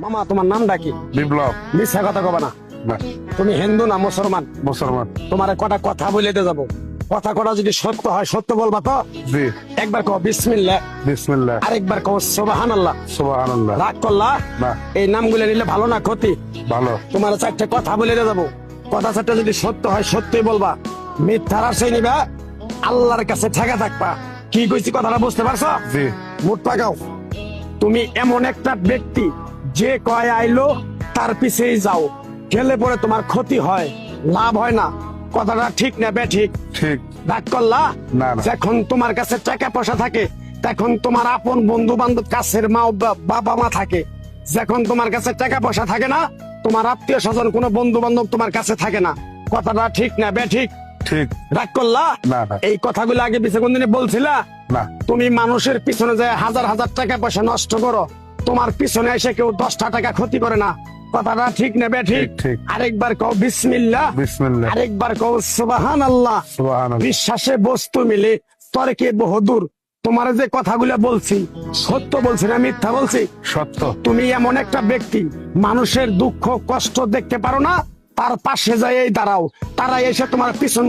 মামা তোমার নামটা কি? বিপ্লব। মিথ্যা কথা কবা না। না, তুমি হিন্দু না মুসলমান? মুসলমান। তোমার কটা কথা বলে দিয়ে যাবো, কথা কটা যদি সত্য হয় সত্য বলবা তো? জি। একবার কও বিসমিল্লাহ, বিসমিল্লাহ, আরেকবার কও সুবহানাল্লাহ। সুবহানাল্লাহ। রাগ করলা? না, এই নামগুলো নিলে ভালো না ক্ষতি? ভালো। তোমার চারটে কথা বলে দিয়ে যাবো, কথা চারটে যদি সত্য হয় সত্যই বলবা, মিথ্যার আশ্রয় নিবা, আল্লাহর কাছে ঠেকা থাকবা। কি কইছি কথাটা বুঝতে পারছো? জি। মুখ পাকাও। তুমি এমন একটা ব্যক্তি যে কয় আইলো তার পিছেই যাও, গেলে পরে তোমার ক্ষতি হয়, লাভ হয় না। কথাটা ঠিক না বে ঠিক? ঠিক। রাগ করলা? না, না। যখন তোমার কাছে টাকা পয়সা থাকে তখন তোমার আপন বন্ধু বান্ধব কাছের মা ও বাবা মা থাকে। যখন তোমার কাছে টাকা পয়সা থাকে না, তোমার আত্মীয় স্বজন কোনো বন্ধু বান্ধব তোমার কাছে থাকে না। কথাটা ঠিক না বে ঠিক? ঠিক। রাগ করলা? না, না। এই কথাগুলো আগে পিছে কোনদিনে বলছিলা? না। তুমি মানুষের পিছনে যায় হাজার হাজার টাকা পয়সা নষ্ট করো, তোমার পিছনে এসে কেউ 10টা টাকা ক্ষতি করে না। কথাটা ঠিক নেবে ঠিক? ঠিক, ঠিক। আরেকবার কও বিসমিল্লাহ, বিসমিল্লাহ, আরেকবার কও সুবহানাল্লাহ। সুবহানাল্লাহ। বিশ্বাসে বস্তু মিলে তর্কে বহুদূর। তোমার যে কথাগুলো বলছি সত্য বলছি না মিথ্যা বলছি? সত্য। তুমি এমন একটা ব্যক্তি, মানুষের দুঃখ কষ্ট দেখতে পারো না, তার পাশে যায় দাঁড়াও, তারা এসে তোমার পিছন